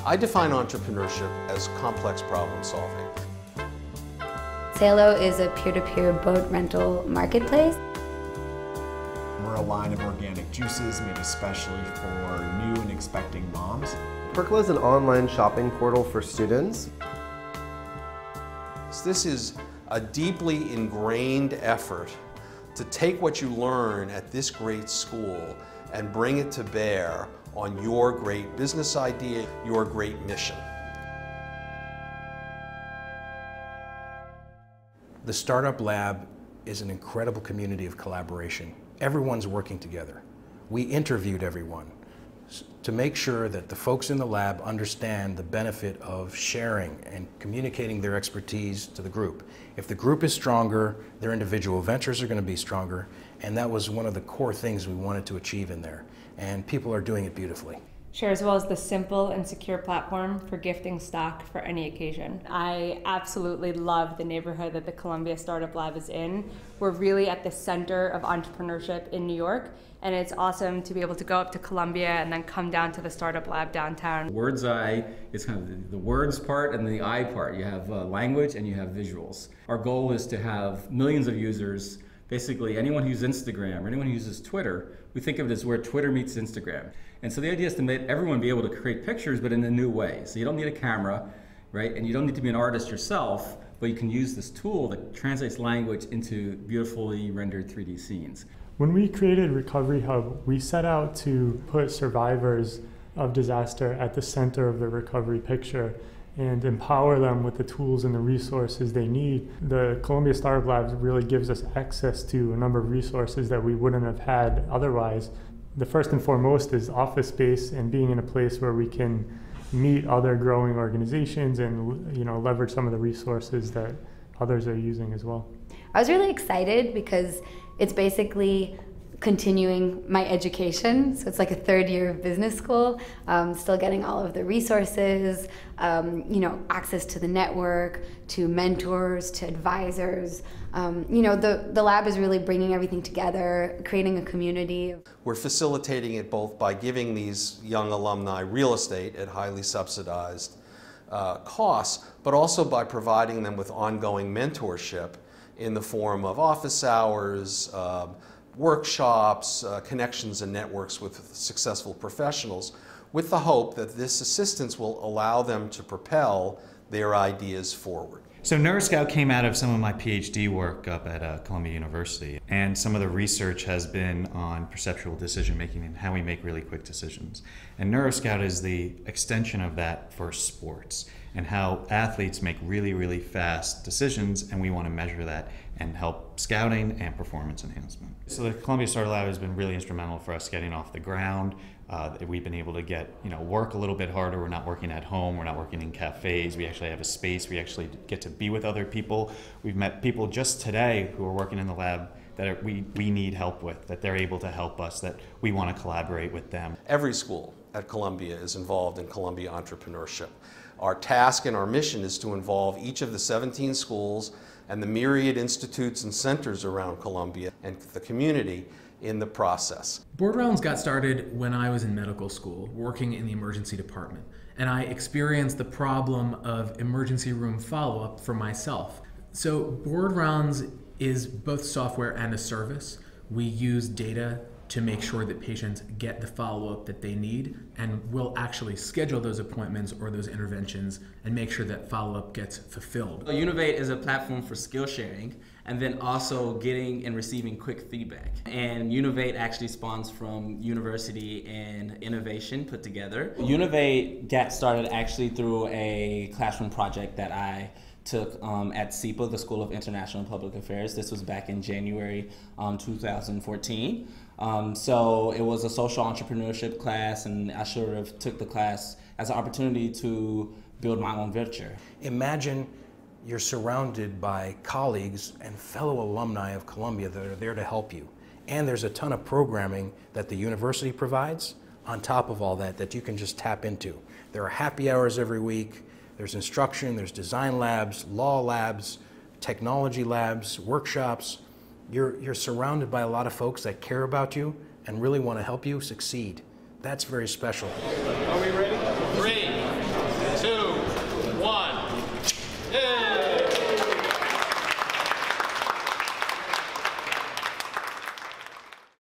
I define entrepreneurship as complex problem solving. Sailo is a peer-to-peer boat rental marketplace. We're a line of organic juices made especially for new and expecting moms. Percola is an online shopping portal for students. This is a deeply ingrained effort to take what you learn at this great school and bring it to bear on your great business idea, your great mission. The Startup Lab is an incredible community of collaboration. Everyone's working together. We interviewed everyone to make sure that the folks in the lab understand the benefit of sharing and communicating their expertise to the group. If the group is stronger, their individual ventures are going to be stronger, and that was one of the core things we wanted to achieve in there. And people are doing it beautifully. Shareswell is the simple and secure platform for gifting stock for any occasion. I absolutely love the neighborhood that the Columbia Startup Lab is in. We're really at the center of entrepreneurship in New York, and it's awesome to be able to go up to Columbia and then come down to the Startup Lab downtown. Wordseye is kind of the words part and the I part. You have language and you have visuals. Our goal is to have millions of users. Basically, anyone who uses Instagram or anyone who uses Twitter, we think of it as where Twitter meets Instagram. And so the idea is to make everyone be able to create pictures, but in a new way. So you don't need a camera, right? And you don't need to be an artist yourself, but you can use this tool that translates language into beautifully rendered 3D scenes. When we created RecoveryHub, we set out to put survivors of disaster at the center of the recovery picture and empower them with the tools and the resources they need. The Columbia Startup Labs really gives us access to a number of resources that we wouldn't have had otherwise. The first and foremost is office space and being in a place where we can meet other growing organizations and leverage some of the resources that others are using as well. I was really excited because it's basically continuing my education. So it's like a third year of business school, still getting all of the resources, access to the network, to mentors, to advisors. The lab is really bringing everything together, creating a community. We're facilitating it both by giving these young alumni real estate at highly subsidized costs, but also by providing them with ongoing mentorship in the form of office hours, workshops, connections and networks with successful professionals, with the hope that this assistance will allow them to propel their ideas forward. So Neuroscout came out of some of my PhD work up at Columbia University, and some of the research has been on perceptual decision making and how we make really quick decisions. And Neuroscout is the extension of that for sports and how athletes make really, really fast decisions, and we want to measure that and help scouting and performance enhancement. So the Columbia Startup Lab has been really instrumental for us getting off the ground. We've been able to get, work a little bit harder. We're not working at home. We're not working in cafes. We actually have a space. We actually get to be with other people. We've met people just today who are working in the lab that we need help with, that they're able to help us, that we want to collaborate with them. Every school at Columbia is involved in Columbia entrepreneurship. Our task and our mission is to involve each of the 17 schools and the myriad institutes and centers around Columbia and the community in the process. Boardrounds got started when I was in medical school, working in the emergency department, and I experienced the problem of emergency room follow-up for myself. So Boardrounds is both software and a service. We use data to make sure that patients get the follow-up that they need, and we'll actually schedule those appointments or those interventions and make sure that follow-up gets fulfilled. Univate is a platform for skill sharing and then also getting and receiving quick feedback. And Univate actually spawns from university and innovation put together. Univate got started actually through a classroom project that I took at SIPA, the School of International and Public Affairs. This was back in January 2014. So it was a social entrepreneurship class, and I sort of took the class as an opportunity to build my own venture. Imagine you're surrounded by colleagues and fellow alumni of Columbia that are there to help you. And there's a ton of programming that the university provides on top of all that that you can just tap into. There are happy hours every week. There's instruction, there's design labs, law labs, technology labs, workshops. You're surrounded by a lot of folks that care about you and really want to help you succeed. That's very special. Are we ready? 3, 2.